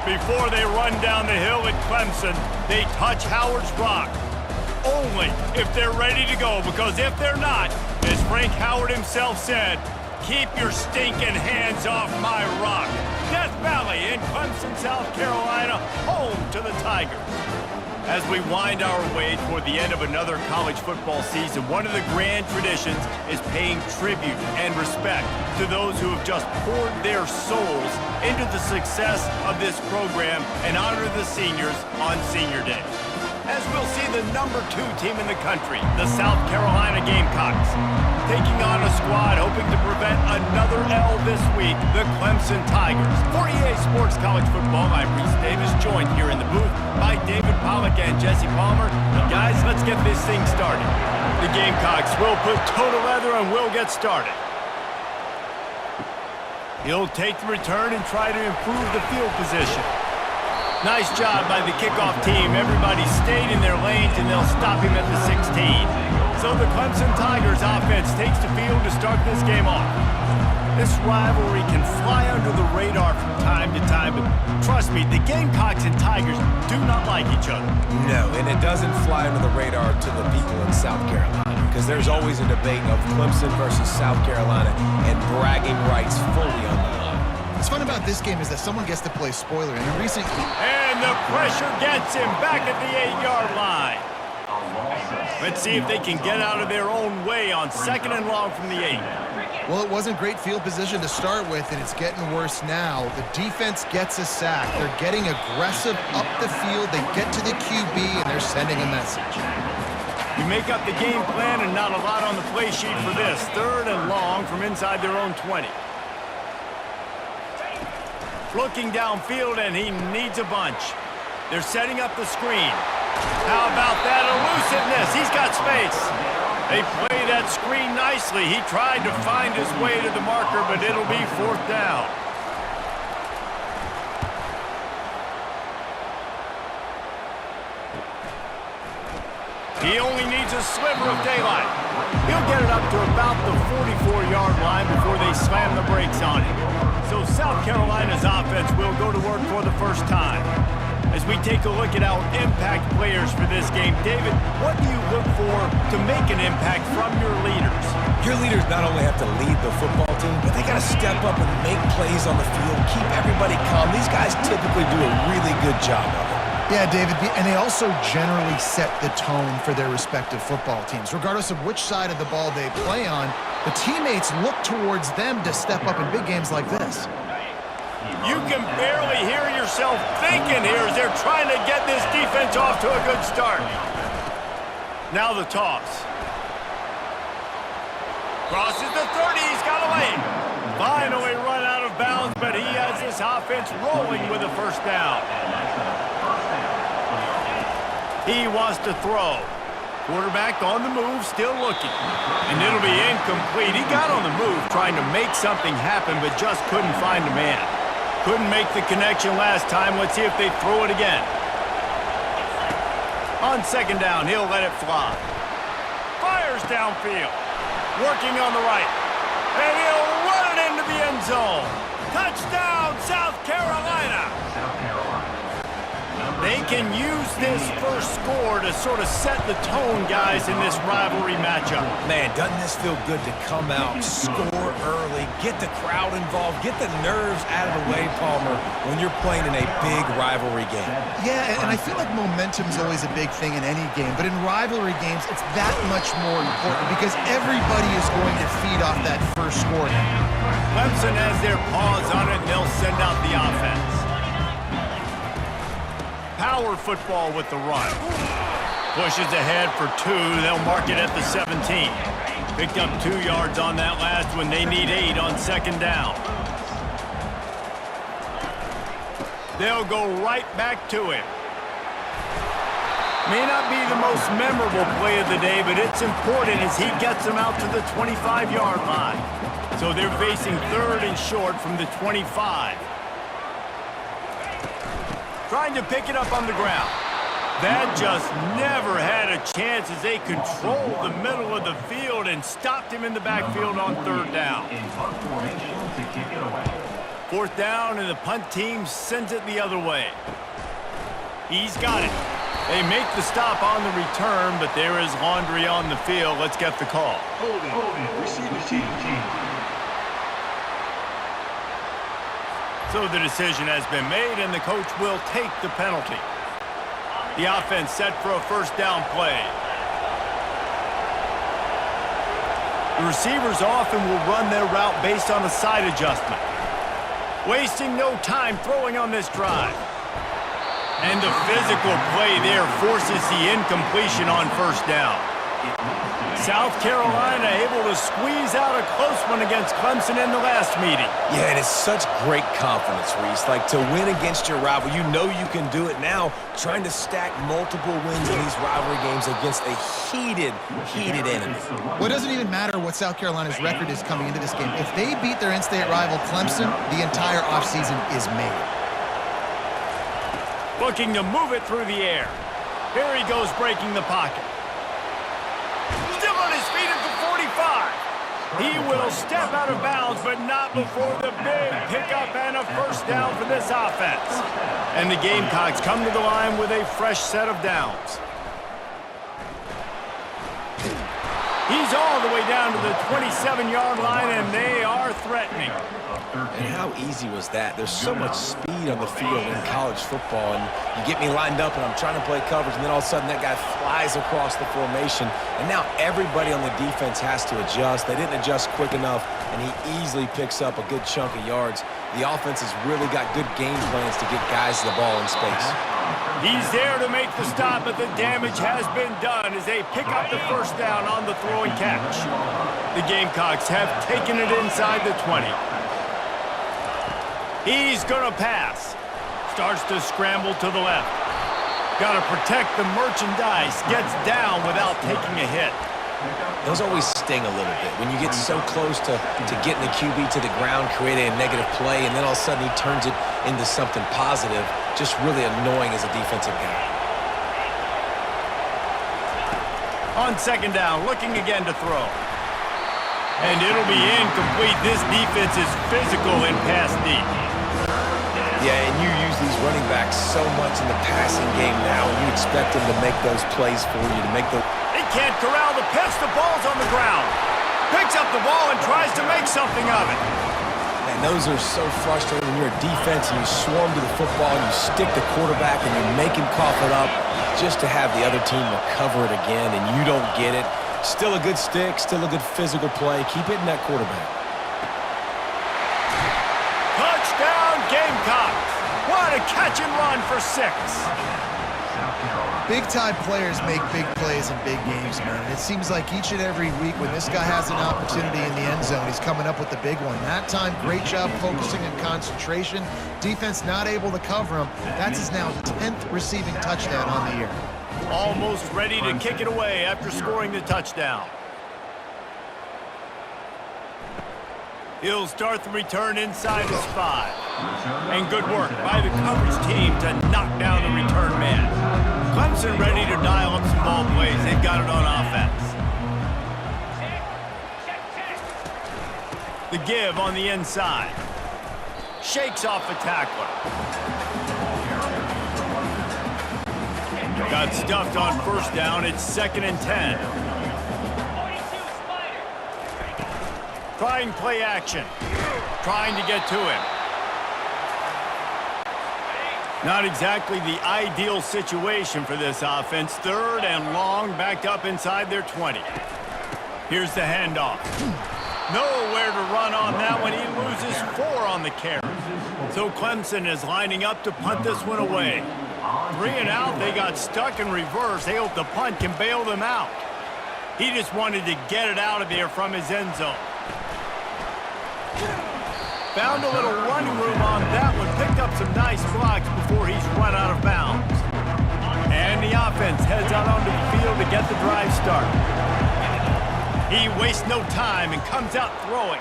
Before they run down the hill at Clemson, they touch Howard's rock. Only if they're ready to go, because if they're not, as Frank Howard himself said, keep your stinking hands off my rock. Death Valley in Clemson, South Carolina, home to the Tigers. As we wind our way toward the end of another college football season, one of the grand traditions is paying tribute and respect to those who have just poured their souls into the success of this program and honor the seniors on Senior Day. As we'll see the #2 team in the country, the South Carolina Gamecocks, taking on a squad hoping to prevent another L this week, the Clemson Tigers. For EA Sports College Football, I'm Reese Davis, joined here in the booth by David Pollack and Jesse Palmer. And guys, let's get this thing started. The Gamecocks will put toe to leather and will get started. He'll take the return and try to improve the field position. Nice job by the kickoff team. Everybody stayed in their lanes, and they'll stop him at the 16. So the Clemson Tigers offense takes the field to start this game off. This rivalry can fly under the radar from time to time, but trust me, the Gamecocks and Tigers do not like each other. No, and it doesn't fly under the radar to the people in South Carolina, because there's always a debate of Clemson versus South Carolina and bragging rights fully on the line. What's fun about this game is that someone gets to play spoiler. And in recent... And the pressure gets him back at the 8-yard line. Let's see if they can get out of their own way on 2nd and long from the 8. Well, it wasn't great field position to start with, and it's getting worse now. The defense gets a sack. They're getting aggressive up the field. They get to the QB, and they're sending a message. You make up the game plan, and not a lot on the play sheet for this. 3rd and long from inside their own 20. Looking downfield, and he needs a bunch. They're setting up the screen. How about that elusiveness? He's got space. They play that screen nicely. He tried to find his way to the marker, but it'll be 4th down. He only needs a sliver of daylight. He'll get it up to about the 44-yard line before they slam the brakes on him. So South Carolina's offense will go to work for the first time. As we take a look at our impact players for this game, David, what do you look for to make an impact from your leaders? Your leaders not only have to lead the football team, but they got to step up and make plays on the field, keep everybody calm. These guys typically do a really good job of it. Yeah, David, and they also generally set the tone for their respective football teams. Regardless of which side of the ball they play on, the teammates look towards them to step up in big games like this. You can barely hear yourself thinking here as they're trying to get this defense off to a good start. Now the toss. Crosses the 30, he's got a lane. Finally run out of bounds, but he has this offense rolling with a 1st down. He wants to throw. Quarterback on the move, still looking. And it'll be incomplete. He got on the move trying to make something happen, but just couldn't find a man. Couldn't make the connection last time. Let's see if they throw it again. On 2nd down, he'll let it fly. Fires downfield. Working on the right. And he'll run it into the end zone. Touchdown, South Carolina. They can use this first score to sort of set the tone, guys, in this rivalry matchup. Man, doesn't this feel good to come out, score early, get the crowd involved, get the nerves out of the way, Palmer, when you're playing in a big rivalry game? Yeah, and I feel like momentum's always a big thing in any game, but in rivalry games, it's that much more important because everybody is going to feed off that first score. Clemson has their paws on it, and they'll send out the offense. Power football with the run. Pushes ahead for 2. They'll mark it at the 17. Picked up 2 yards on that last one. They need 8 on 2nd down. They'll go right back to him. May not be the most memorable play of the day, but it's important as he gets them out to the 25-yard line. So they're facing 3rd and short from the 25. Trying to pick it up on the ground. That just never had a chance as they controlled the middle of the field and stopped him in the backfield on 3rd down. 4th down, and the punt team sends it the other way. He's got it. They make the stop on the return, but there is laundry on the field. Let's get the call. Holding. Receiver change. So the decision has been made, and the coach will take the penalty. The offense set for a 1st down play. The receivers often will run their route based on a side adjustment, wasting no time throwing on this drive. And the physical play there forces the incompletion on 1st down. South Carolina able to squeeze out a close one against Clemson in the last meeting. Yeah, and it's such great confidence, Reese. Like, to win against your rival, you know you can do it now. Trying to stack multiple wins in these rivalry games against a heated enemy. Well, it doesn't even matter what South Carolina's record is coming into this game. If they beat their in-state rival Clemson, the entire offseason is made. Looking to move it through the air. Here he goes, breaking the pocket. Still on his feet at the 45. He will step out of bounds, but not before the big pickup and a 1st down for this offense. And the Gamecocks come to the line with a fresh set of downs. He's all the way down to the 27-yard line, and they are threatening. And how easy was that? There's so much speed on the field in college football, and you get me lined up, and I'm trying to play coverage, and then all of a sudden that guy flies across the formation, and now everybody on the defense has to adjust. They didn't adjust quick enough, and he easily picks up a good chunk of yards. The offense has really got good game plans to get guys the ball in space. He's there to make the stop, but the damage has been done as they pick up the 1st down on the throw and catch. The Gamecocks have taken it inside the 20. He's gonna pass. Starts to scramble to the left. Gotta protect the merchandise. Gets down without taking a hit. Those always sting a little bit when you get so close to getting the QB to the ground, creating a negative play, and then all of a sudden he turns it into something positive. Just really annoying as a defensive guy. On 2nd down, looking again to throw. And it'll be incomplete. This defense is physical in pass deep. Yeah, and you use these running backs so much in the passing game now, and you expect them to make those plays for you, to make the... He can't corral the pitch. The ball's on the ground. Picks up the ball and tries to make something of it. And those are so frustrating when you're a defense and you swarm to the football and you stick the quarterback and you make him cough it up just to have the other team recover it again, and you don't get it. Still a good stick, still a good physical play. Keep hitting that quarterback. Touchdown, Gamecocks. What a catch and run for 6. Big-time players make big plays in big games, man. And it seems like each and every week when this guy has an opportunity in the end zone, he's coming up with the big one. That time, great job focusing and concentration. Defense not able to cover him. That's his now 10th receiving touchdown on the year. Almost ready to kick it away after scoring the touchdown. He'll start the return inside his 5. And good work by the coverage team to knock down the return man. Clemson ready to dial up some ball plays. They've got it on offense. The give on the inside. Shakes off the tackler. Got stuffed on 1st down. It's 2nd and 10. Trying play action. Trying to get to him. Not exactly the ideal situation for this offense. 3rd and long, backed up inside their 20. Here's the handoff. Nowhere to run on that one. He loses 4 on the carry. So Clemson is lining up to punt this one away. 3 and out, they got stuck in reverse. They hope the punt can bail them out. He just wanted to get it out of there from his end zone. Found a little running room on that one. Picked up some nice blocks before he's run out of bounds. And the offense heads out onto the field to get the drive started. He wastes no time and comes out throwing.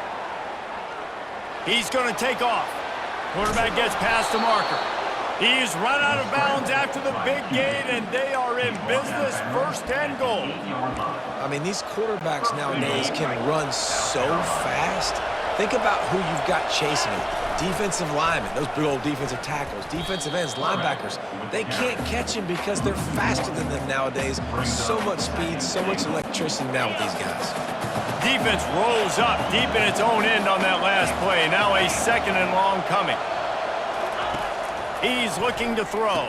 He's going to take off. Quarterback gets past the marker. He's run out of bounds after the big gain, and they are in business. 1st and goal. I mean, these quarterbacks nowadays can run so fast. Think about who you've got chasing you. Defensive linemen, those big old defensive tackles, defensive ends, linebackers. They can't catch him because they're faster than them nowadays. So much speed, so much electricity now with these guys. Defense rolls up deep in its own end on that last play. Now a 2nd and long coming. He's looking to throw.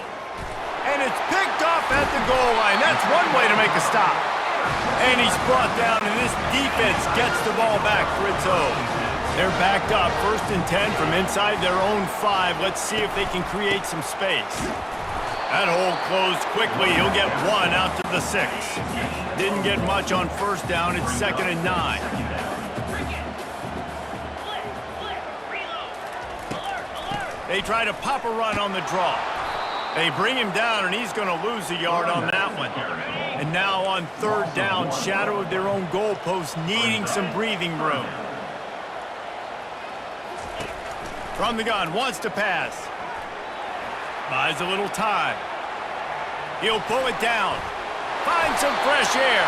And it's picked off at the goal line. That's one way to make a stop. And he's brought down, and this defense gets the ball back for its own. They're backed up, 1st and 10 from inside their own 5. Let's see if they can create some space. That hole closed quickly. He'll get 1 out to the 6. Didn't get much on 1st down. It's 2nd and 9. They try to pop a run on the draw. They bring him down, and he's going to lose a yard on that one. And now on 3rd down, shadow of their own goalpost, needing some breathing room. From the gun, wants to pass. Buys a little time. He'll pull it down. Finds some fresh air.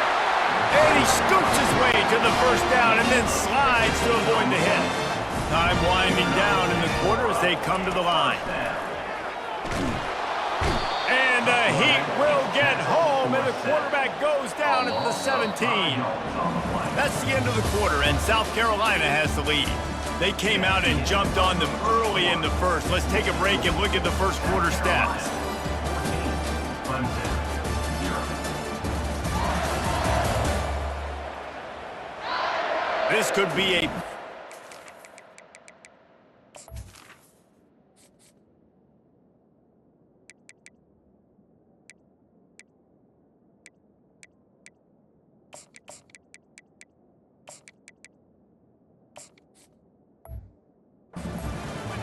And he scoops his way to the 1st down and then slides to avoid the hit. Time winding down in the quarter as they come to the line. And the Heat will get home, and the quarterback goes down at the 17. That's the end of the quarter, and South Carolina has the lead. They came out and jumped on them early in the 1st. Let's take a break and look at the 1st quarter stats. This could be a...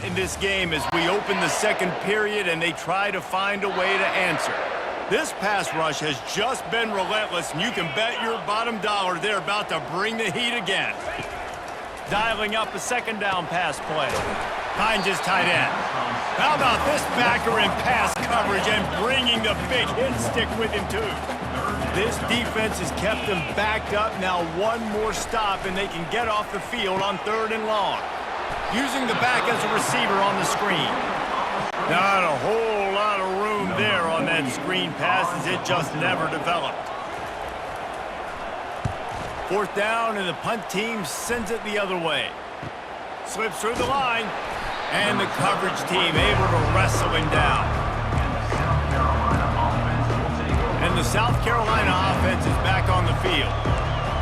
in this game as we open the 2nd period and they try to find a way to answer. This pass rush has just been relentless, and you can bet your bottom dollar they're about to bring the heat again. Dialing up a 2nd down pass play. Finds his tight end. How about this backer in pass coverage and bringing the big hit stick with him too? This defense has kept them backed up. Now 1 more stop and they can get off the field on 3rd and long. Using the back as a receiver on the screen. Not a whole lot of room there on that screen pass as it just never developed. 4th down, and the punt team sends it the other way. Slips through the line, and the coverage team able to wrestle him down. And the South Carolina offense is back on the field.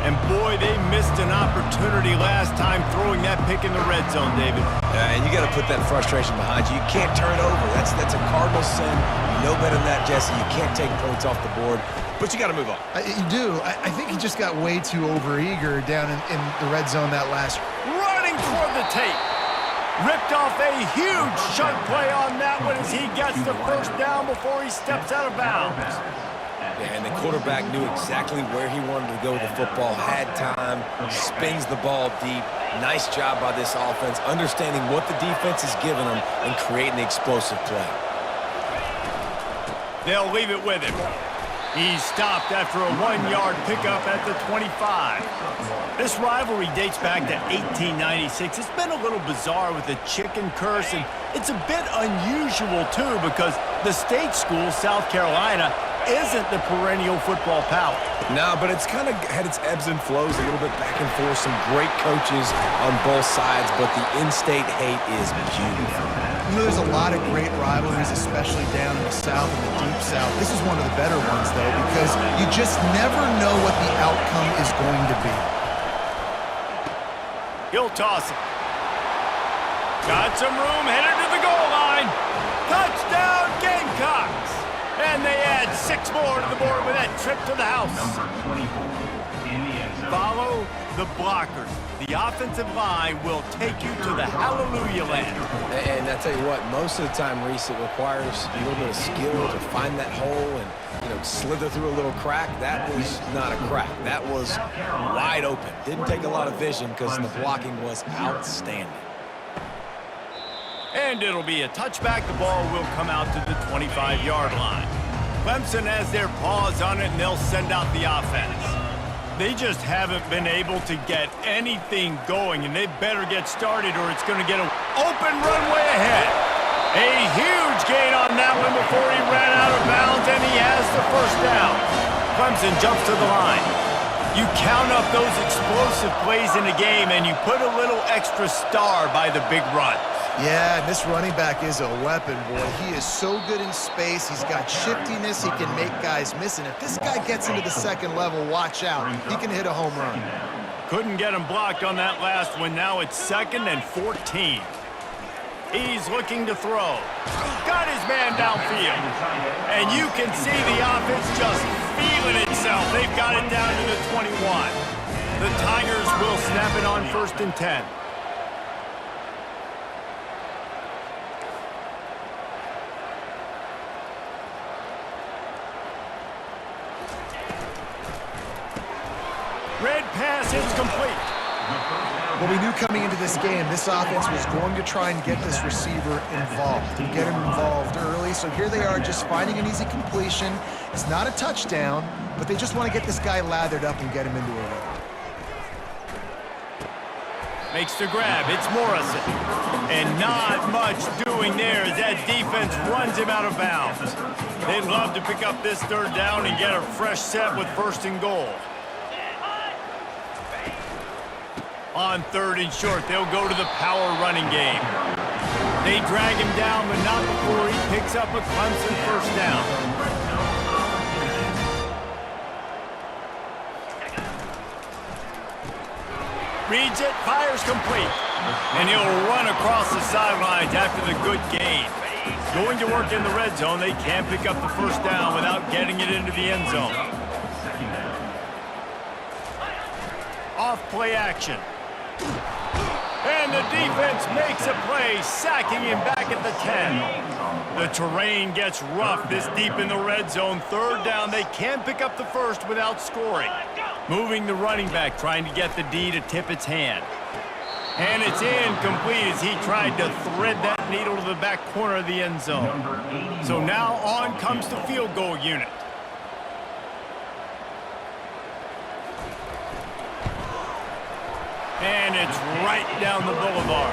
And boy, they missed an opportunity last time throwing that pick in the red zone, David. And you got to put that frustration behind you. You can't turn it over. That's a cardinal sin. You know better than that, Jesse. You can't take points off the board, but you got to move on. You do. I think he just got way too overeager down in the red zone that last. Running toward the tape. Ripped off a huge chunk play on that one as he gets the 1st down before he steps out of bounds. Yeah, and the quarterback knew exactly where he wanted to go with the football, had time, spins the ball deep. Nice job by this offense, understanding what the defense is giving them and creating the explosive play. They'll leave it with him. He's stopped after a 1-yard pickup at the 25. This rivalry dates back to 1896. It's been a little bizarre with the chicken curse, and it's a bit unusual, too, because the state school, South Carolina, isn't the perennial football power. No, but it's kind of had its ebbs and flows, a little bit back and forth, some great coaches on both sides, but the in-state hate is beautiful. You know, there's a lot of great rivalries, especially down in the South and the Deep South. This is one of the better ones, though, because you just never know what the outcome is going to be. He'll toss it. Got some room, headed to the goal line. Touchdown, Gamecocks! And they add 6 more to the board with that trip to the house. Follow the blockers. The offensive line will take you to the hallelujah land. And I tell you what, most of the time, Reese, it requires a little bit of skill to find that hole and, slither through a little crack. That was not a crack. That was wide open. Didn't take a lot of vision because the blocking was outstanding. And it'll be a touchback. The ball will come out to the 25-yard line. Clemson has their paws on it, and they'll send out the offense. They just haven't been able to get anything going, and they better get started or it's going to get an open runway ahead. A huge gain on that one before he ran out of bounds, and he has the first down. Clemson jumps to the line. You count up those explosive plays in a game, and you put a little extra star by the big run. Yeah, and this running back is a weapon, boy. He is so good in space. He's got shiftiness. He can make guys miss. And if this guy gets into the second level, watch out. He can hit a home run. Couldn't get him blocked on that last one. Now it's 2nd and 14. He's looking to throw. Got his man downfield. And you can see the offense just feeling itself. They've got it down to the 21. The Tigers will snap it on 1st and 10. Red pass is complete. Well, we knew coming into this game, this offense was going to try and get this receiver involved and get him involved early. So here they are just finding an easy completion. It's not a touchdown, but they just want to get this guy lathered up and get him into a rhythm. Makes the grab. It's Morrison. And not much doing there as that defense runs him out of bounds. They'd love to pick up this 3rd down and get a fresh set with 1st and goal. On 3rd and short, they'll go to the power running game. They drag him down, but not before he picks up a Clemson 1st down. Reads it, fires complete. And he'll run across the sidelines after the good gain. Going to work in the red zone, they can't pick up the 1st down without getting it into the end zone. Off play action. And the defense makes a play, sacking him back at the 10. The terrain gets rough this deep in the red zone. 3rd down, they can't pick up the 1st without scoring. Moving the running back, trying to get the D to tip its hand. And it's incomplete as he tried to thread that needle to the back corner of the end zone. So now on comes the field goal unit. And it's right down the boulevard.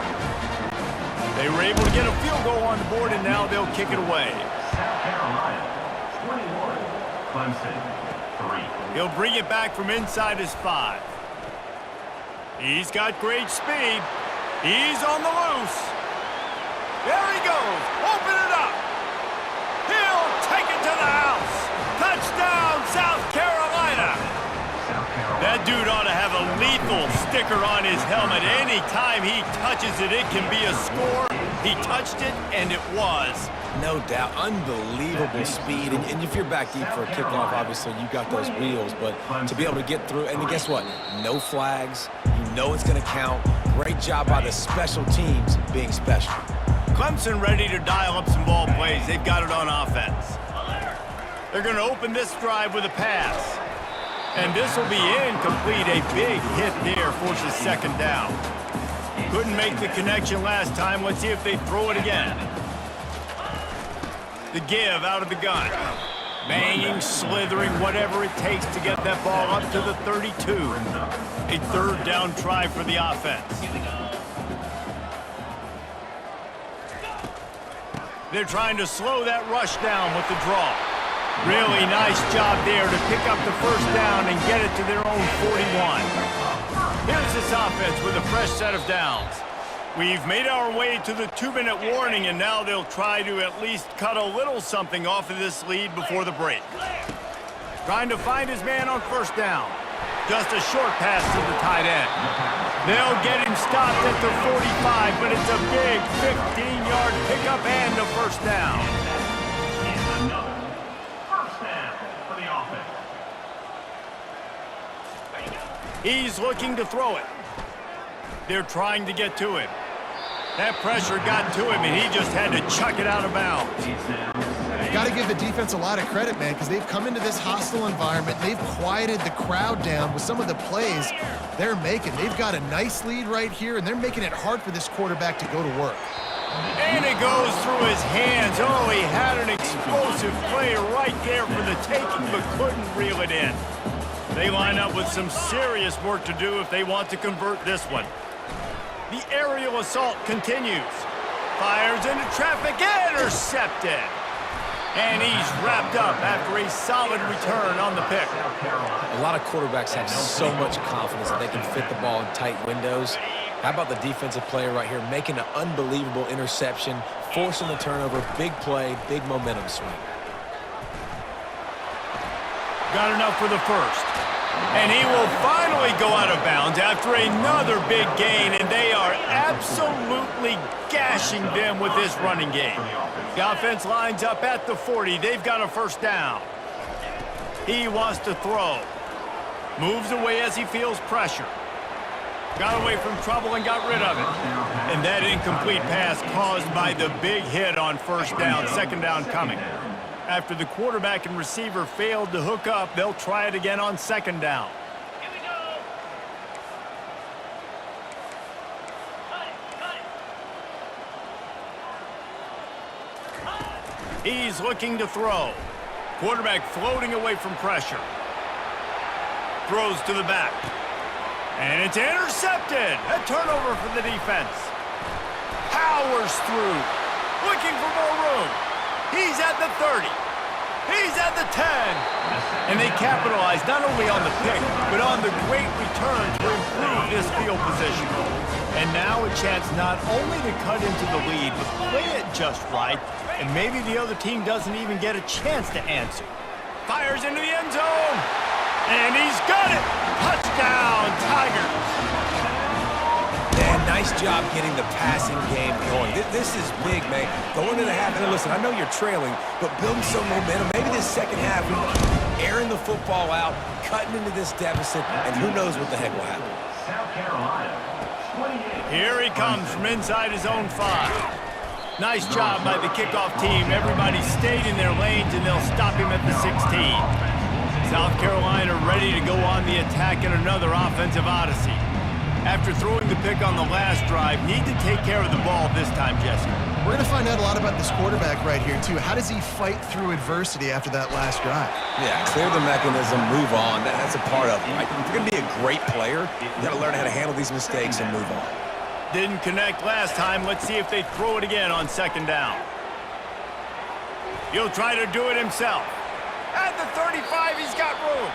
They were able to get a field goal on the board, and now they'll kick it away. South Carolina, 21, Clemson, 3. He'll bring it back from inside his 5. He's got great speed. He's on the loose. There he goes. Open it up. He'll take it to the house. Touchdown, South Carolina. That dude ought to have a lethal sticker on his helmet. Anytime he touches it, it can be a score. He touched it, and it was. No doubt. Unbelievable speed. And if you're back deep for a kickoff, obviously you got those wheels. But to be able to get through, and guess what? No flags. You know it's going to count. Great job by the special teams being special. Clemson ready to dial up some ball plays. They've got it on offense. They're going to open this drive with a pass. And this will be incomplete. A big hit there forces 2nd down. Couldn't make the connection last time. Let's see if they throw it again. The give out of the gun. Banging, slithering, whatever it takes to get that ball up to the 32. A 3rd down try for the offense. They're trying to slow that rush down with the draw. Really nice job there to pick up the 1st down and get it to their own 41. Here's this offense with a fresh set of downs. We've made our way to the 2-minute warning, and now they'll try to at least cut a little something off of this lead before the break. Trying to find his man on 1st down. Just a short pass to the tight end. They'll get him stopped at the 45, but it's a big 15-yard pickup and a 1st down. He's looking to throw it. They're trying to get to him. That pressure got to him, and he just had to chuck it out of bounds. Got to give the defense a lot of credit, man, because they've come into this hostile environment. They've quieted the crowd down with some of the plays they're making. They've got a nice lead right here, and they're making it hard for this quarterback to go to work. And it goes through his hands. Oh, he had an explosive play right there for the taking, but couldn't reel it in. They line up with some serious work to do if they want to convert this one. The aerial assault continues. Fires into traffic, intercepted. And he's wrapped up after a solid return on the pick. A lot of quarterbacks have so much confidence that they can fit the ball in tight windows. How about the defensive player right here making an unbelievable interception, forcing the turnover, big play, big momentum swing. Got enough for the first. And he will finally go out of bounds after another big gain, and they are absolutely gashing them with this running game. The offense lines up at the 40. They've got a first down. He wants to throw. Moves away as he feels pressure. Got away from trouble and got rid of it. And that incomplete pass caused by the big hit on first down, second down coming. After the quarterback and receiver failed to hook up, they'll try it again on second down. Here we go. Cut it. He's looking to throw. Quarterback floating away from pressure. Throws to the back. And it's intercepted. A turnover for the defense. Powers through. Looking for more room. He's at the 30. He's at the 10. And they capitalize not only on the pick, but on the great return to improve this field position. And now a chance not only to cut into the lead, but play it just right. And maybe the other team doesn't even get a chance to answer. Fires into the end zone. And he's got it. Touchdown, Tigers. Man, nice job getting the passing game going. This is big, man. Going to the half, and listen, I know you're trailing, but building some momentum. Maybe this second half, airing the football out, cutting into this deficit, and who knows what the heck will happen. South Carolina, 28. Here he comes from inside his own 5. Nice job by the kickoff team. Everybody stayed in their lanes, and they'll stop him at the 16. South Carolina ready to go on the attack in another offensive odyssey. After throwing the pick on the last drive, need to take care of the ball this time, Jesse. We're going to find out a lot about this quarterback right here, too. How does he fight through adversity after that last drive? Yeah, clear the mechanism, move on. That's a part of it, right? If you're going to be a great player, you got to learn how to handle these mistakes and move on. Didn't connect last time. Let's see if they throw it again on second down. He'll try to do it himself. At the 35, he's got room.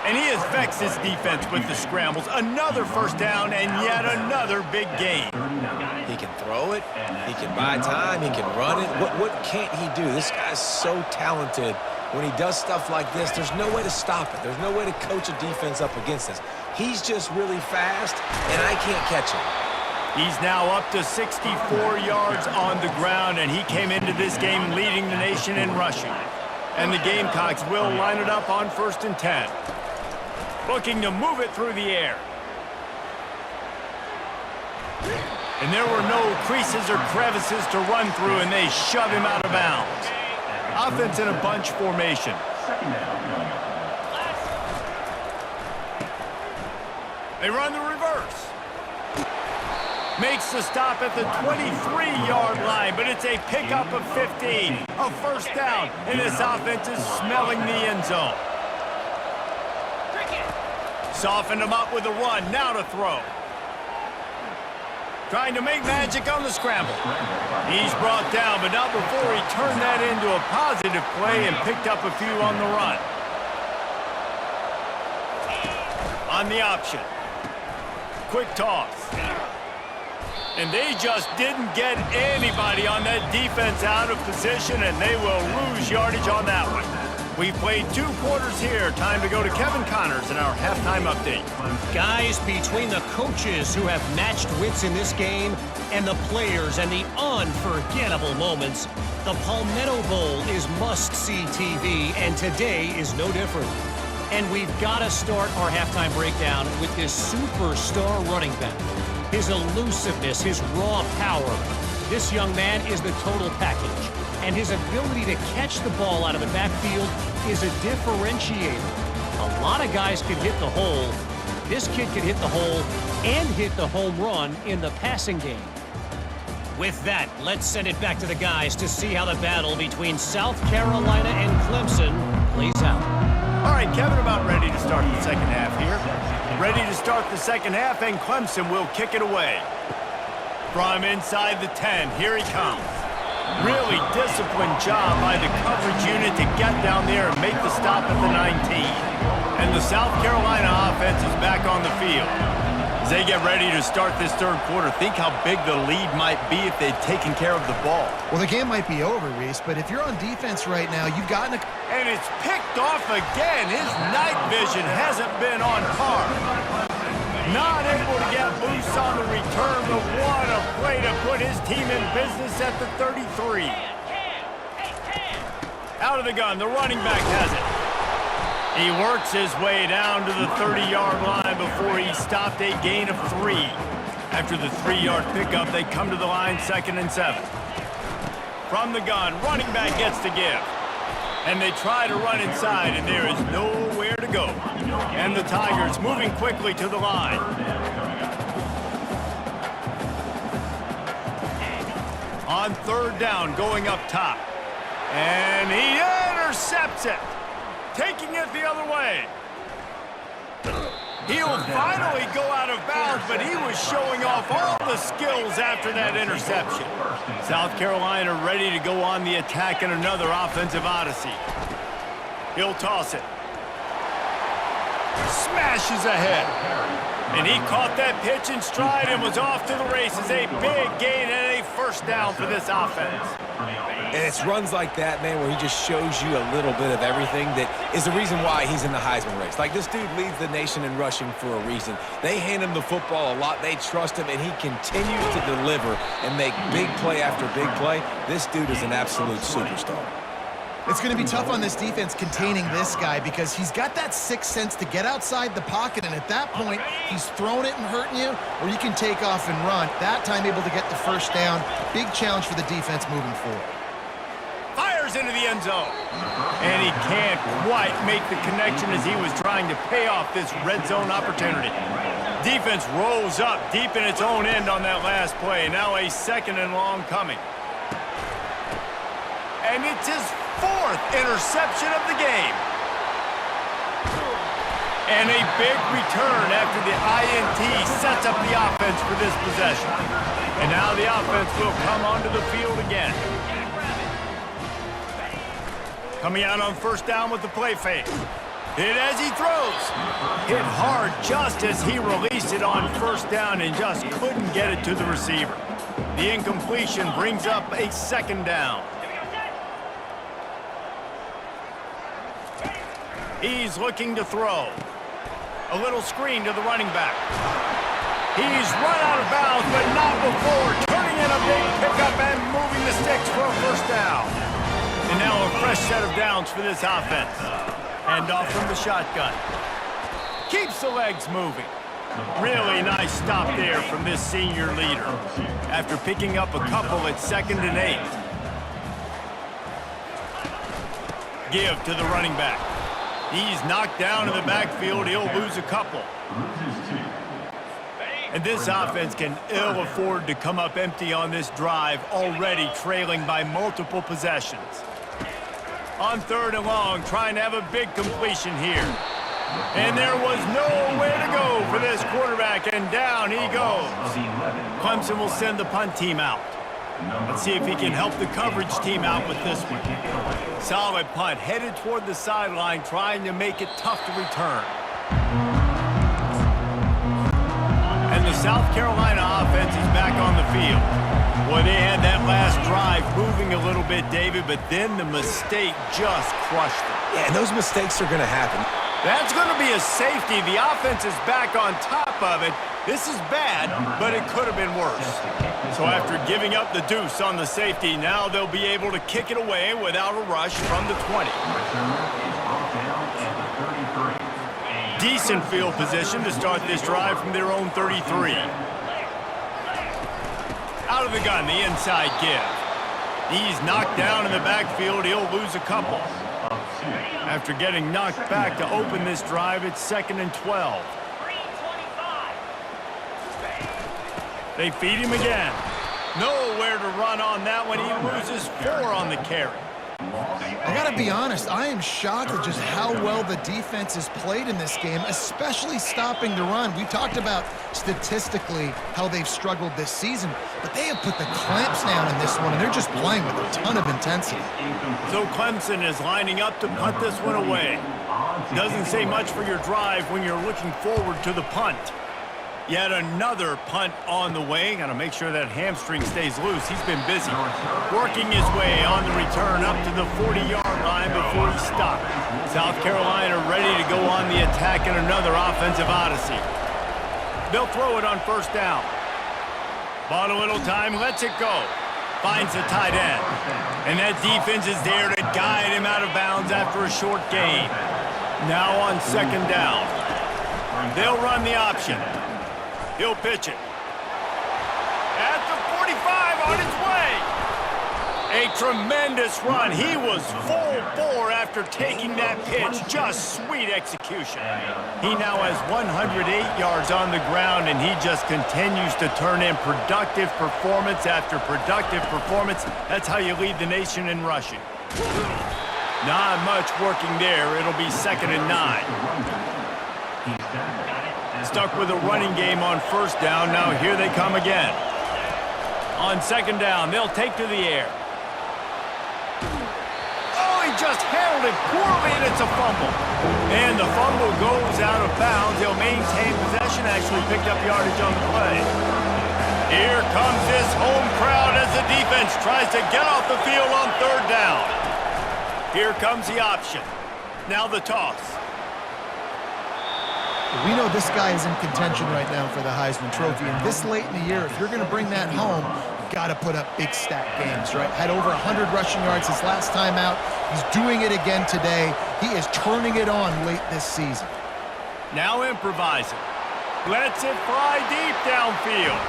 And he has vexed his defense with the scrambles. Another first down and yet another big gain. He can throw it. He can buy time. He can run it. What can't he do? This guy's so talented. When he does stuff like this, there's no way to stop it. There's no way to coach a defense up against this. He's just really fast, and I can't catch him. He's now up to 64 yards on the ground, and he came into this game leading the nation in rushing. And the Gamecocks will line it up on 1st and 10. Looking to move it through the air. And there were no creases or crevices to run through, and they shove him out of bounds. Offense in a bunch formation. They run the reverse. Makes the stop at the 23-yard line, but it's a pickup of 15. A first down, and this offense is smelling the end zone. Softened him up with a run, now to throw. Trying to make magic on the scramble. He's brought down, but not before he turned that into a positive play and picked up a few on the run. On the option. Quick toss. And they just didn't get anybody on that defense out of position, and they will lose yardage on that one. We've played 2 quarters here. Time to go to Kevin Connors in our halftime update. Guys, between the coaches who have matched wits in this game and the players and the unforgettable moments, the Palmetto Bowl is must-see TV, and today is no different. And we've got to start our halftime breakdown with this superstar running back. His elusiveness, his raw power. This young man is the total package. And his ability to catch the ball out of the backfield is a differentiator. A lot of guys can hit the hole. This kid can hit the hole and hit the home run in the passing game. With that, let's send it back to the guys to see how the battle between South Carolina and Clemson plays out. All right, Kevin, about ready to start the second half here. Ready to start the second half, and Clemson will kick it away. From inside the 10, here he comes. Really disciplined job by the coverage unit to get down there and make the stop at the 19. And the South Carolina offense is back on the field. As they get ready to start this third quarter, think how big the lead might be if they'd taken care of the ball. Well, the game might be over, Reese, but if you're on defense right now, you've gotten a... And it's picked off again. His night vision hasn't been on par. Not able to get loose on the return, but what a play to put his team in business at the 33. Out of the gun, the running back has it. He works his way down to the 30-yard line before he stopped a gain of 3. After the 3-yard pickup, they come to the line 2nd and 7. From the gun, running back gets to give. And they try to run inside, and there is nowhere to go. And the Tigers moving quickly to the line. On 3rd down, going up top. And he intercepts it. Taking it the other way. He'll finally go out of bounds, but he was showing off all the skills after that interception. South Carolina ready to go on the attack in another offensive odyssey. He'll toss it. Smashes ahead. And he caught that pitch in stride and was off to the races. A big gain and a first down for this offense. And it's runs like that, man, where he just shows you a little bit of everything that is the reason why he's in the Heisman race. Like, this dude leads the nation in rushing for a reason. They hand him the football a lot. They trust him, and he continues to deliver and make big play after big play. This dude is an absolute superstar. It's going to be tough on this defense containing this guy because he's got that sixth sense to get outside the pocket, and at that point, he's throwing it and hurting you, or you can take off and run. That time able to get the first down. Big challenge for the defense moving forward. Fires into the end zone. And he can't quite make the connection as he was trying to pay off this red zone opportunity. Defense rose up deep in its own end on that last play. Now a 2nd and long coming. And it's his 4th interception of the game. And a big return after the INT sets up the offense for this possession. And now the offense will come onto the field again. Coming out on 1st down with the play fake. Hit as he throws. Hit hard just as he released it on 1st down and just couldn't get it to the receiver. The incompletion brings up a 2nd down. He's looking to throw. A little screen to the running back. He's run out of bounds, but not before turning in a big pickup and moving the sticks for a 1st down. And now a fresh set of downs for this offense. Hand off from the shotgun. Keeps the legs moving. Really nice stop there from this senior leader. After picking up a couple at 2nd and 8. Give to the running back. He's knocked down in the backfield. He'll lose a couple. And this offense can ill afford to come up empty on this drive, already trailing by multiple possessions. On 3rd and long, trying to have a big completion here. And there was nowhere to go for this quarterback, and down he goes. Clemson will send the punt team out. Let's see if he can help the coverage team out with this one. Solid punt, headed toward the sideline, trying to make it tough to return. And the South Carolina offense is back on the field. Boy, they had that last drive moving a little bit, David, but then the mistake just crushed them. Yeah, and those mistakes are going to happen. That's going to be a safety. The offense is back on top of it. This is bad, but it could have been worse. So after giving up the deuce on the safety, now they'll be able to kick it away without a rush from the 20. Decent field position to start this drive from their own 33. Out of the gun, the inside give. He's knocked down in the backfield. He'll lose a couple. After getting knocked back to open this drive, it's 2nd and 12. They feed him again. Nowhere to run on that one. He loses 4 on the carry. I gotta be honest, I am shocked at just how well the defense has played in this game, especially stopping the run. We talked about statistically how they've struggled this season, but they have put the clamps down in this one, and they're just playing with a ton of intensity. So Clemson is lining up to punt this one away. Doesn't say much for your drive when you're looking forward to the punt. Yet another punt on the way. Got to make sure that hamstring stays loose. He's been busy working his way on the return up to the 40-yard line before he stopped. South Carolina ready to go on the attack in another offensive odyssey. They'll throw it on first down. Bought a little time, lets it go. Finds the tight end. And that defense is there to guide him out of bounds after a short gain. Now on second down. They'll run the option. He'll pitch it. At the 45 on his way. A tremendous run. He was full bore after taking that pitch. Just sweet execution. He now has 108 yards on the ground, and he just continues to turn in productive performance after productive performance. That's how you lead the nation in rushing. Not much working there. It'll be 2nd and 9. Stuck with a running game on first down. Now here they come again. On second down, they'll take to the air. Oh, he just handled it poorly, and it's a fumble. And the fumble goes out of bounds. They'll maintain possession, actually picked up yardage on the play. Here comes this home crowd as the defense tries to get off the field on third down. Here comes the option. Now the toss. We know this guy is in contention right now for the Heisman Trophy, and this late in the year, if you're going to bring that home, you've got to put up big stat games, right? Had over 100 rushing yards his last time out. He's doing it again today. He is turning it on late this season. Now improvising. Lets it fly deep downfield.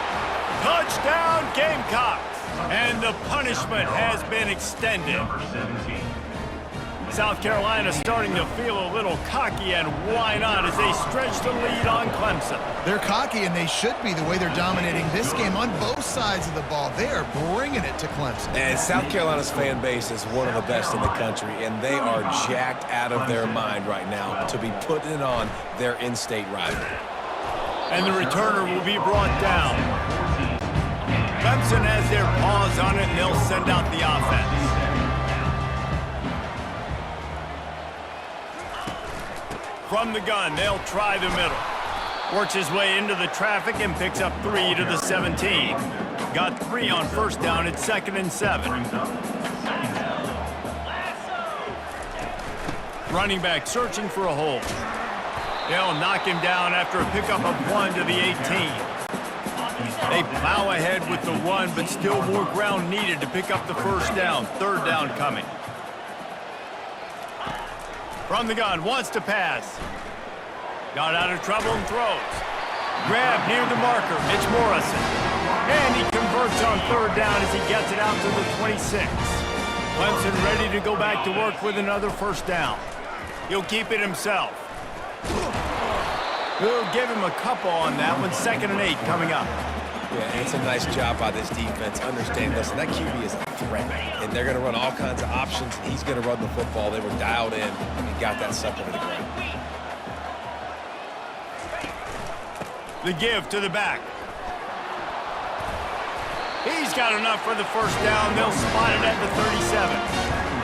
Touchdown, Gamecocks. And the punishment has been extended. South Carolina starting to feel a little cocky, and why not, as they stretch the lead on Clemson. They're cocky, and they should be the way they're dominating this game on both sides of the ball. They are bringing it to Clemson. And South Carolina's fan base is one of the best in the country, and they are jacked out of their mind right now to be putting it on their in-state rival. And the returner will be brought down. Clemson has their paws on it, and they'll send out the offense. From the gun, they'll try the middle. Works his way into the traffic and picks up 3 to the 17. Got 3 on first down. It's 2nd and 7. Running back searching for a hole. They'll knock him down after a pickup of 1 to the 18. They plow ahead with the run, but still more ground needed to pick up the first down. Third down coming. From the gun, wants to pass. Got out of trouble and throws. Grab near the marker, Mitch Morrison. And he converts on third down as he gets it out to the 26. Clemson ready to go back to work with another first down. He'll keep it himself. We'll give him a couple on that one. 2nd and 8 coming up. Yeah, it's a nice job by this defense. Understand, listen, that QB is a threat, and they're going to run all kinds of options, and he's going to run the football. They were dialed in and got that sucker to the ground. The give to the back. He's got enough for the first down. They'll spot it at the 37.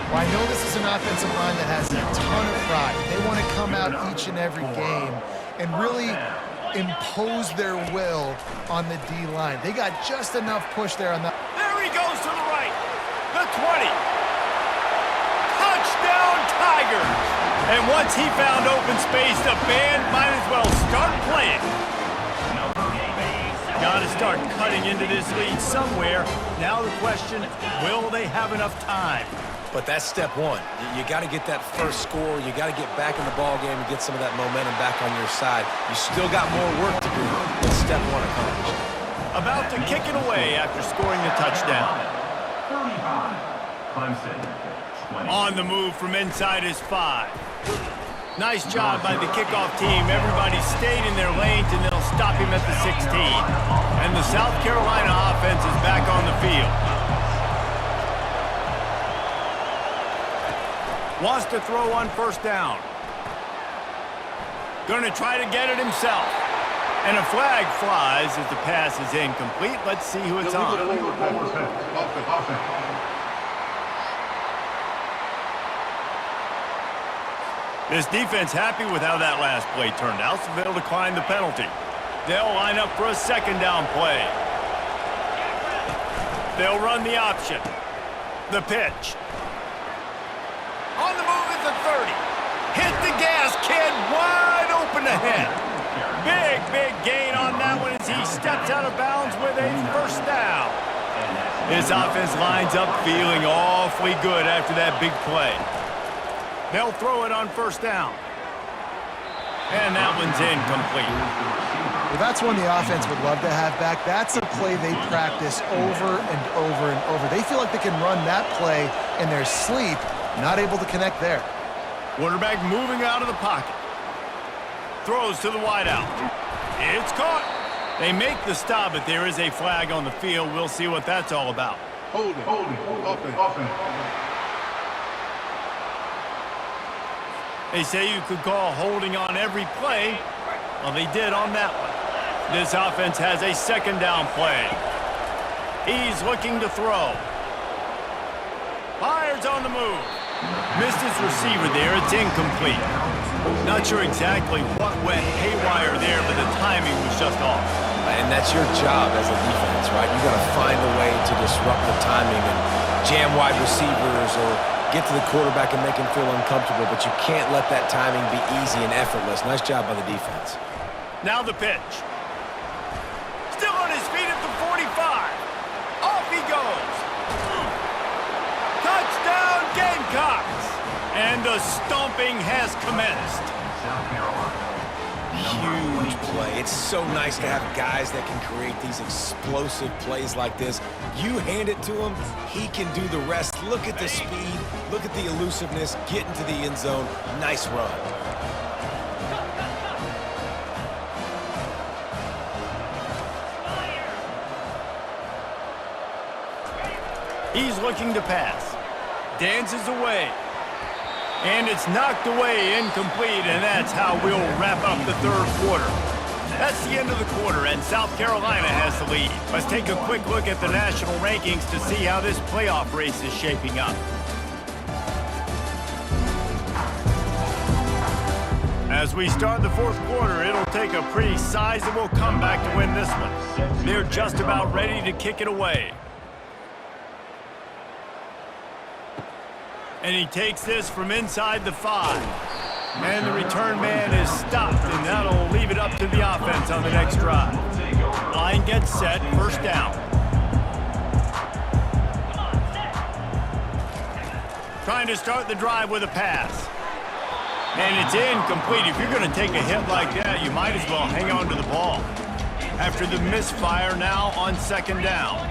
Well, I know this is an offensive line that has a ton of pride. They want to come out each and every game and really impose their will on the D-line. They got just enough push there on the... There he goes to the right. The 20. Touchdown, Tigers. And once he found open space, the band might as well start playing. Got to start cutting into this lead somewhere. Now the question, will they have enough time? But that's step one. You got to get that first score. You got to get back in the ball game and get some of that momentum back on your side. You still got more work to do, but step one accomplished. About to kick it away after scoring the touchdown. On the move from inside his 5. Nice job by the kickoff team. Everybody stayed in their lanes, and they'll stop him at the 16. And the South Carolina offense is back on the field. Wants to throw on first down. Going to try to get it himself. And a flag flies as the pass is incomplete. Let's see who it's on. This defense happy with how that last play turned out, so they'll decline the penalty. They'll line up for a second down play. They'll run the option. The pitch. On the move at the 30. Hit the gas, kid. Wide open ahead. Big gain on that one as he steps out of bounds with a first down. This offense lines up feeling awfully good after that big play. They'll throw it on first down. And that one's incomplete. Well, that's one the offense would love to have back. That's a play they practice over and over and over. They feel like they can run that play in their sleep, not able to connect there. Quarterback moving out of the pocket. Throws to the wideout. It's caught. They make the stop, but there is a flag on the field. We'll see what that's all about. Holding, offense. They say you could call holding on every play. Well, they did on that one. This offense has a second down play. He's looking to throw. Fires on the move. Missed his receiver there. It's incomplete. Not sure exactly what went haywire there, but the timing was just off. And that's your job as a defense, right? You got to find a way to disrupt the timing and jam wide receivers or get to the quarterback and make him feel uncomfortable, but you can't let that timing be easy and effortless. Nice job by the defense. Now the pitch. Still on his feet at the 45. Off he goes. Touchdown, Gamecocks. And the stomping has commenced. Huge play. It's so nice to have guys that can create these explosive plays like this. You hand it to him, he can do the rest. Look at the speed, look at the elusiveness, get into the end zone. Nice run. He's looking to pass. Dances away. And it's knocked away, incomplete, and that's how we'll wrap up the third quarter. That's the end of the quarter, and South Carolina has the lead. Let's take a quick look at the national rankings to see how this playoff race is shaping up. As we start the fourth quarter, it'll take a pretty sizable comeback to win this one. They're just about ready to kick it away. And he takes this from inside the 5. And the return man is stopped, and that'll leave it up to the offense on the next drive. Line gets set, first down. Trying to start the drive with a pass. And it's incomplete. If you're going to take a hit like that, you might as well hang on to the ball. After the misfire, now on second down.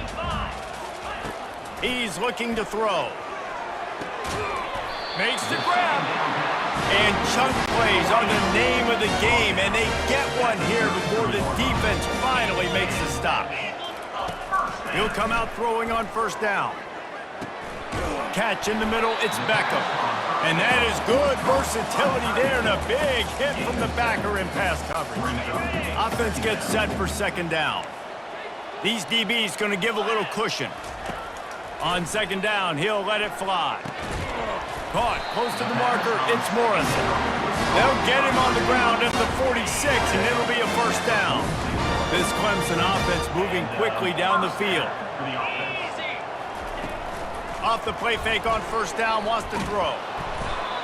He's looking to throw. Makes the grab. And chunk plays are the name of the game, and they get one here before the defense finally makes the stop. He'll come out throwing on first down. Catch in the middle, it's Beckham. And that is good versatility there, and a big hit from the backer in pass coverage. Offense gets set for second down. These DBs going to give a little cushion. On second down, he'll let it fly. Caught close to the marker, it's Morrison. They'll get him on the ground at the 46, and it'll be a first down. This Clemson offense moving quickly down the field. Off the play fake on first down, wants to throw.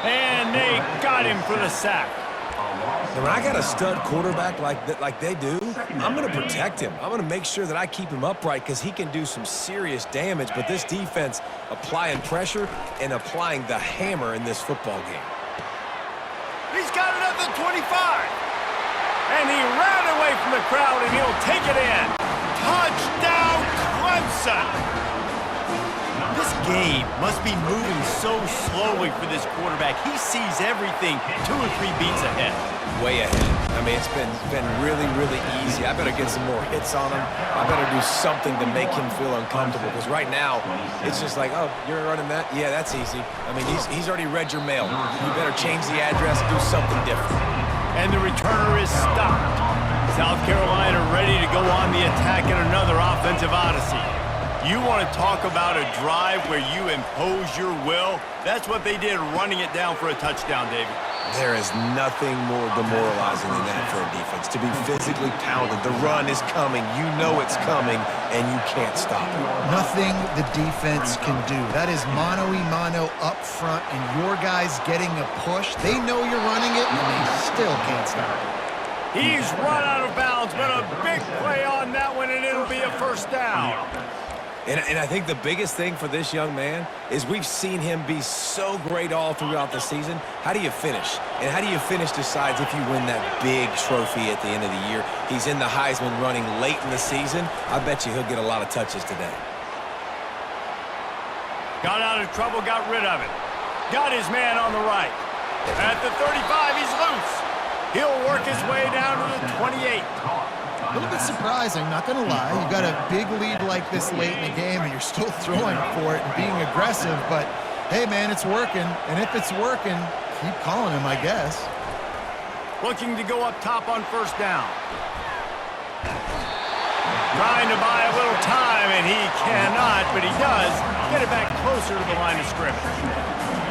And they got him for the sack. And when I got a stud quarterback like they do, I'm going to protect him. I'm going to make sure that I keep him upright because he can do some serious damage. But this defense applying pressure and applying the hammer in this football game. He's got it at the 25. And he ran away from the crowd, and he'll take it in. Touchdown, Clemson. This game must be moving so slowly for this quarterback. He sees everything 2 or 3 beats ahead. Way ahead. I mean, it's been really, really easy. I better get some more hits on him. I better do something to make him feel uncomfortable, because right now, it's just like, oh, you're running that? Yeah, that's easy. I mean, he's already read your mail. You better change the address, do something different. And the returner is stopped. South Carolina ready to go on the attack in another offensive odyssey. You want to talk about a drive where you impose your will? That's what they did, running it down for a touchdown, David. There is nothing more demoralizing than that for a defense, to be physically pounded. The run is coming. You know it's coming, and you can't stop it. Nothing the defense can do. That is mano-a-mano up front, and your guys getting a push. They know you're running it, and they still can't stop it. He's run out of bounds, but a big play on that one, and it'll be a first down. And I think the biggest thing for this young man is we've seen him be so great all throughout the season. How do you finish? And how do you finish decides if you win that big trophy at the end of the year. He's in the Heisman running late in the season. I bet you he'll get a lot of touches today. Got out of trouble, got rid of it. Got his man on the right. At the 35, he's loose. He'll work his way down to the 28. A little bit surprising, not going to lie. You got a big lead like this late in the game, and you're still throwing for it and being aggressive. But, hey, man, it's working. And if it's working, keep calling him, I guess. Looking to go up top on first down. Trying to buy a little time, and he cannot, but he does get it back closer to the line of scrimmage.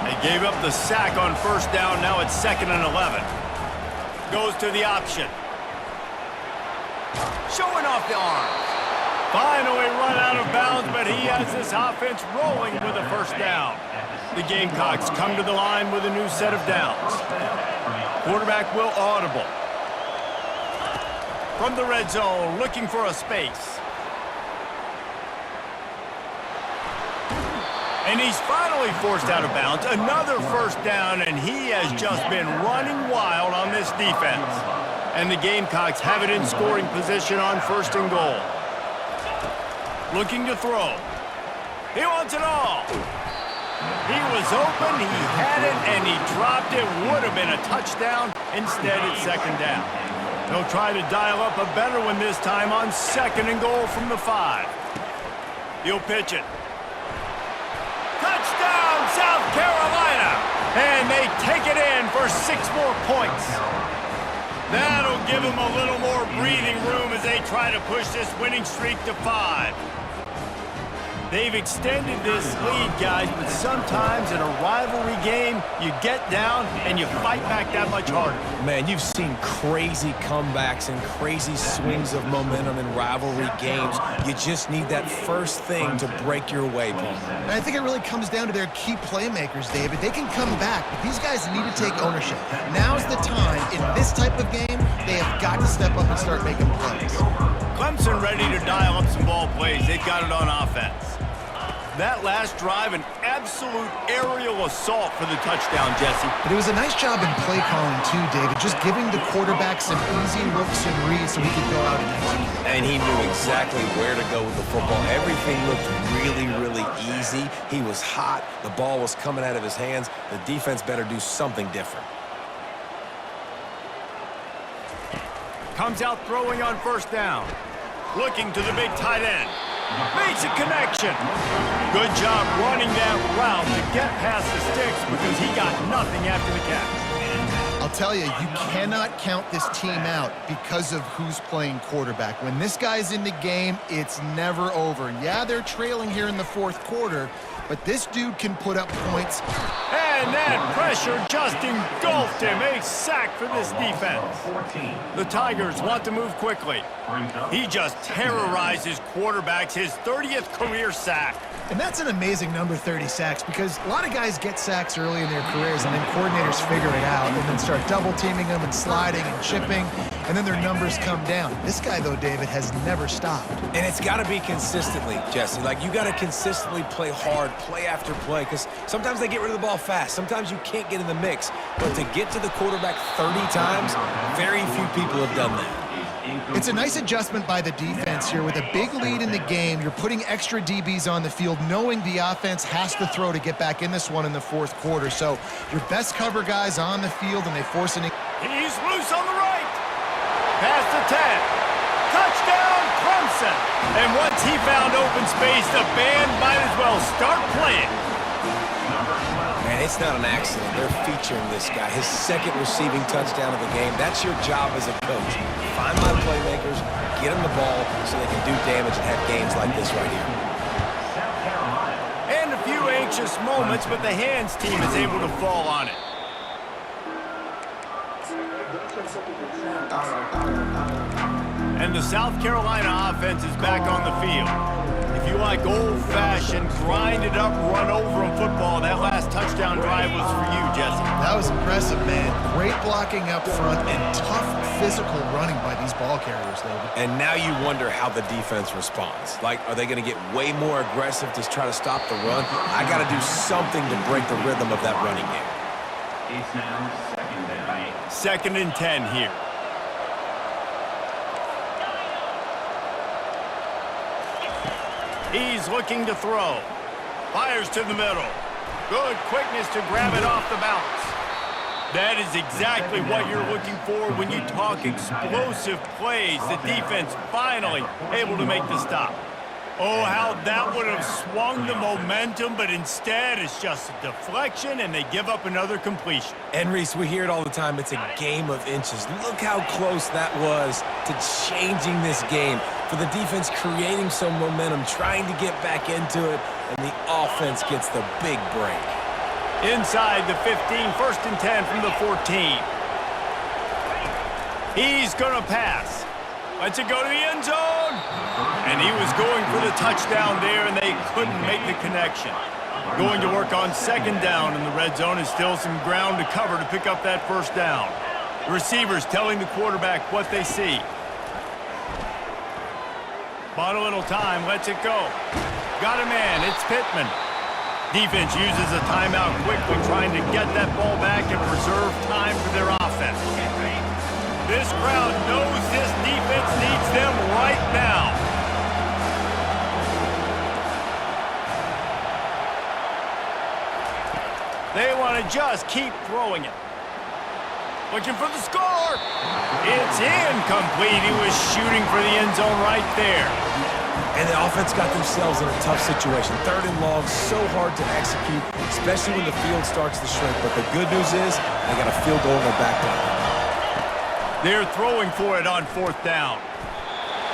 They gave up the sack on first down. Now it's 2nd and 11. Goes to the option. Showing off the arms. Finally run out of bounds, but he has this offense rolling with a first down. The Gamecocks come to the line with a new set of downs. Quarterback will audible. From the red zone, looking for a space. And he's finally forced out of bounds. Another first down, and he has just been running wild on this defense. And the Gamecocks have it in scoring position on 1st and goal. Looking to throw. He wants it all. He was open, he had it, and he dropped it. Would have been a touchdown. Instead, it's 2nd down. They'll try to dial up a better one this time on 2nd and goal from the 5. He'll pitch it. Touchdown, South Carolina! And they take it in for 6 more points. That'll give them a little more breathing room as they try to push this winning streak to 5. They've extended this lead, guys, but sometimes in a rivalry game, you get down and you fight back that much harder. Man, you've seen crazy comebacks and crazy swings of momentum in rivalry games. You just need that first thing to break your way, Paul. And I think it really comes down to their key playmakers, David. They can come back, but these guys need to take ownership. Now's the time. In this type of game, they have got to step up and start making plays. Clemson ready to dial up some ball plays. They've got it on offense. That last drive, an absolute aerial assault for the touchdown, Jesse. But it was a nice job in play calling, too, David. Just giving the quarterback some easy looks and reads so he could go out and execute. And he knew exactly where to go with the football. Everything looked really, really easy. He was hot. The ball was coming out of his hands. The defense better do something different. Comes out throwing on first down. Looking to the big tight end. Makes a connection. Good job running that route to get past the sticks because he got nothing after the catch. I'll tell you, you cannot count this team out because of who's playing quarterback. When this guy's in the game, it's never over. Yeah, they're trailing here in the 4th quarter, but this dude can put up points. And that pressure just engulfed him. A sack for this defense. The Tigers want to move quickly. He just terrorizes quarterbacks, his 30th career sack. And that's an amazing number, 30 sacks, because a lot of guys get sacks early in their careers, and then coordinators figure it out and then start double-teaming them and sliding and chipping, and then their numbers come down. This guy, though, David, has never stopped. And it's got to be consistently, Jesse. Like, you got to consistently play hard, play after play, because sometimes they get rid of the ball fast. Sometimes you can't get in the mix. But to get to the quarterback 30 times, very few people have done that. It's a nice adjustment by the defense here. With a big lead in the game, you're putting extra DBs on the field, knowing the offense has to throw to get back in this one in the fourth quarter. So your best cover guys on the field, and they force an... He's loose on the right. Past the 10. Touchdown, Clemson. And once he found open space, the band might as well start playing. Man, it's not an accident. They're featuring this guy. His second receiving touchdown of the game. That's your job as a coach. Find my playmakers, get them the ball so they can do damage and have games like this right here. And a few anxious moments, but the hands team is able to fall on it. And the South Carolina offense is back on the field. If you like old-fashioned, grind-it-up, run-over-'em football, that last touchdown drive was for you, Jesse. That was impressive, man. Great blocking up front and tough physical running by these ball carriers, David. And now you wonder how the defense responds. Like, are they going to get way more aggressive to try to stop the run? I got to do something to break the rhythm of that running game. It's now Second and 10 here. He's looking to throw. Fires to the middle. Good quickness to grab it off the bounce. That is exactly what you're looking for when you talk explosive plays. The defense finally able to make the stop. Oh, how that would have swung the momentum, but instead it's just a deflection, and they give up another completion. And, Reese, we hear it all the time. It's a game of inches. Look how close that was to changing this game. For the defense creating some momentum, trying to get back into it, and the offense gets the big break. Inside the 15, first and 10 from the 14. He's going to pass. Lets it go to the end zone. And he was going for the touchdown there, and they couldn't make the connection. Going to work on second down, and the red zone is still some ground to cover to pick up that first down. The receivers telling the quarterback what they see. Bought a little time, lets it go. Got a man, it's Pittman. Defense uses a timeout quickly, trying to get that ball back and preserve time for their offense. This crowd knows this defense needs them right now. They want to just keep throwing it. Looking for the score. It's incomplete. He was shooting for the end zone right there. And the offense got themselves in a tough situation. Third and long, so hard to execute, especially when the field starts to shrink. But the good news is they got a field goal in their back pocket. They're throwing for it on fourth down.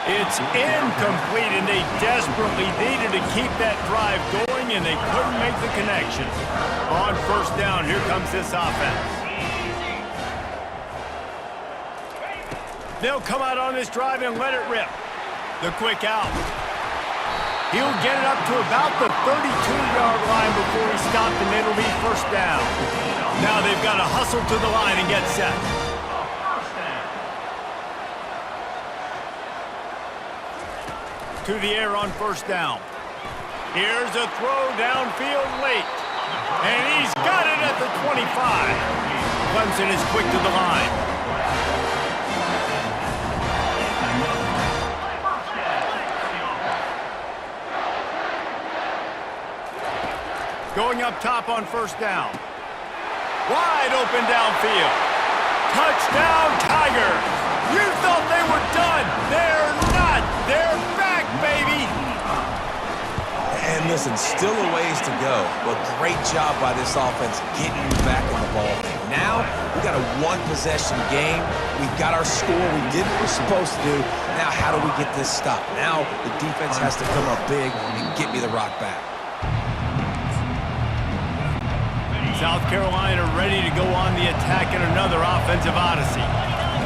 It's incomplete, and they desperately needed to keep that drive going, and they couldn't make the connection. On first down, here comes this offense. They'll come out on this drive and let it rip. The quick out. He'll get it up to about the 32-yard line before he stopped, and it'll be first down. Now they've got to hustle to the line and get set. To the air on first down. Here's a throw downfield late. And he's got it at the 25. Clemson is quick to the line. Going up top on first down. Wide open downfield. Touchdown, Tigers. You thought they were done. They're not. They're back, baby. And listen, still a ways to go, but great job by this offense getting you back in the ball game. Now, we got a one-possession game. We've got our score. We did what we're supposed to do. Now, how do we get this stopped? Now, the defense has to come up big and get me the rock back. South Carolina ready to go on the attack in another offensive odyssey.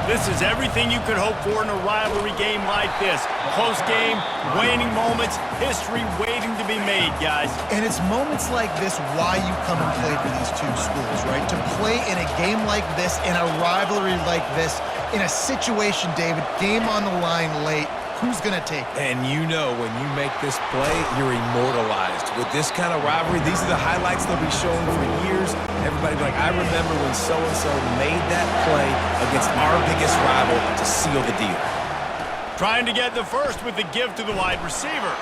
This is everything you could hope for in a rivalry game like this. Close game, waning moments, history waiting to be made, guys. And it's moments like this why you come and play for these two schools, right? To play in a game like this, in a rivalry like this, in a situation, David, game on the line late, who's going to take it? And you know when you make this play, you're immortalized. With this kind of rivalry, these are the highlights they'll be showing for years. Everybody be like, I remember when so-and-so made that play against our biggest rival to seal the deal. Trying to get the first with the give to the wide receiver.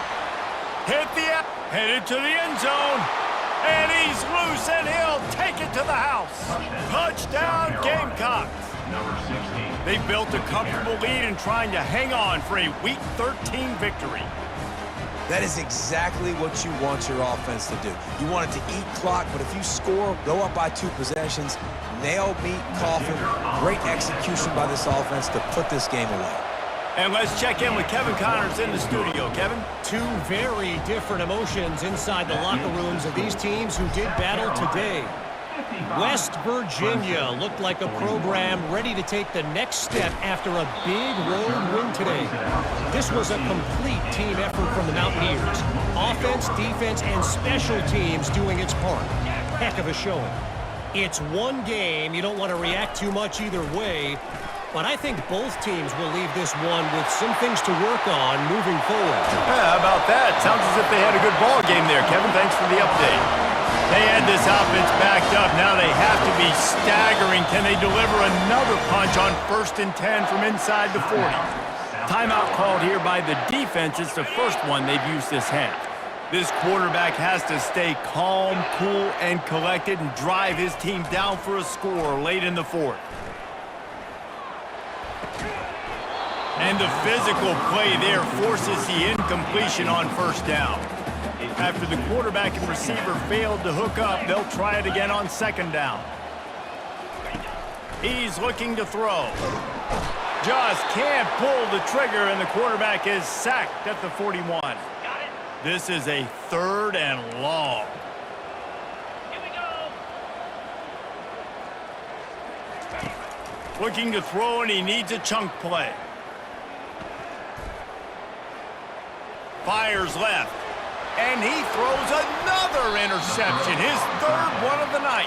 Headed to the end zone. And he's loose, and he'll take it to the house. Touchdown, Gamecocks. They've built a comfortable lead and trying to hang on for a Week 13 victory. That is exactly what you want your offense to do. You want it to eat clock, but if you score, go up by 2 possessions, nail, meet, coffin, great execution by this offense to put this game away. And let's check in with Kevin Connors in the studio. Kevin? 2 very different emotions inside the locker rooms of these teams who did battle today. West Virginia looked like a program ready to take the next step after a big road win today. This was a complete team effort from the Mountaineers. Offense, defense, and special teams doing its part. Heck of a showing. It's one game. You don't want to react too much either way. But I think both teams will leave this one with some things to work on moving forward. Yeah, how about that? Sounds as if they had a good ball game there, Kevin. Thanks for the update. They had this offense backed up. Now they have to be staggering. Can they deliver another punch on 1st and 10 from inside the 40? Timeout called here by the defense. It's the first one they've used this half. This quarterback has to stay calm, cool, and collected and drive his team down for a score late in the 4th. And the physical play there forces the incompletion on 1st down. After the quarterback and receiver failed to hook up, they'll try it again on 2nd down. He's looking to throw. Just can't pull the trigger, and the quarterback is sacked at the 41. This is a 3rd and long. Looking to throw, and he needs a chunk play. Fires left, and he throws another interception, his 3rd one of the night.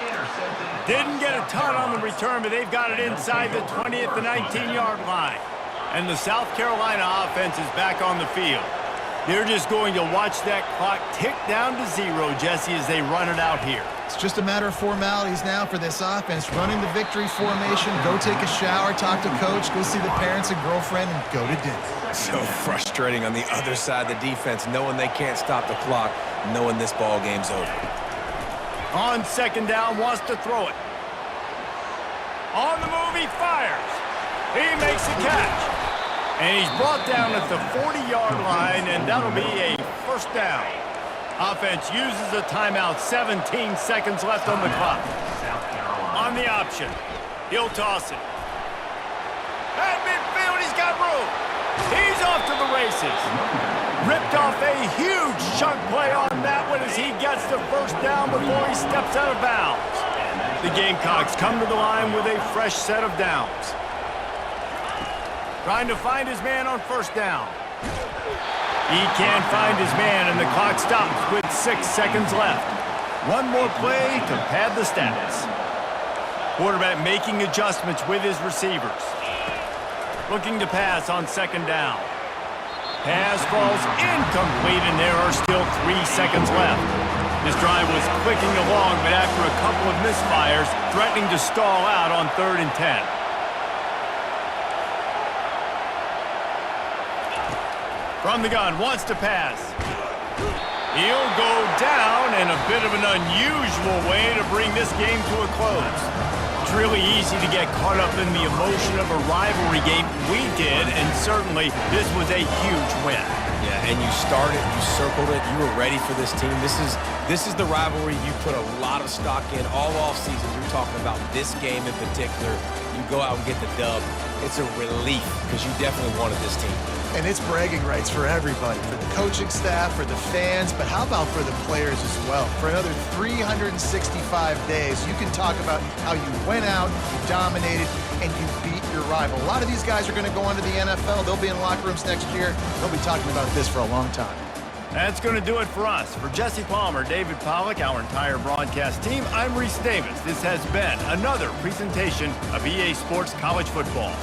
Didn't get a ton on the return, but they've got it inside the 20 at the 19-yard line. And the South Carolina offense is back on the field. They're just going to watch that clock tick down to 0, Jesse, as they run it out here. It's just a matter of formalities now for this offense. Running the victory formation, go take a shower, talk to coach, go see the parents and girlfriend, and go to dinner. So frustrating on the other side of the defense, knowing they can't stop the clock, knowing this ball game's over. On 2nd down, wants to throw it. On the move, he fires. He makes the catch. And he's brought down at the 40-yard line, and that'll be a 1st down. Offense uses a timeout, 17 seconds left on the clock. On the option, he'll toss it. At midfield, he's got room. He's off to the races. Ripped off a huge chunk play on that one as he gets the 1st down before he steps out of bounds. The Gamecocks come to the line with a fresh set of downs. Trying to find his man on 1st down. He can't find his man, and the clock stops with 6 seconds left. One more play to pad the stats. Quarterback making adjustments with his receivers. Looking to pass on 2nd down. Pass falls incomplete, and there are still 3 seconds left. This drive was clicking along, but after a couple of misfires, threatening to stall out on 3rd and 10. From the gun, wants to pass. He'll go down in a bit of an unusual way to bring this game to a close. It's really easy to get caught up in the emotion of a rivalry game. We did, and certainly this was a huge win. Yeah, and you started, you circled it, you were ready for this team. This is the rivalry you put a lot of stock in all offseason. You're talking about this game in particular. You go out and get the dub. It's a relief because you definitely wanted this team. And it's bragging rights for everybody, for the coaching staff, for the fans, but how about for the players as well? For another 365 days, you can talk about how you went out, you dominated, and you beat your rival. A lot of these guys are going to go on to the NFL. They'll be in locker rooms next year. They'll be talking about this for a long time. That's going to do it for us. For Jesse Palmer, David Pollack, our entire broadcast team, I'm Reese Davis. This has been another presentation of EA Sports College Football.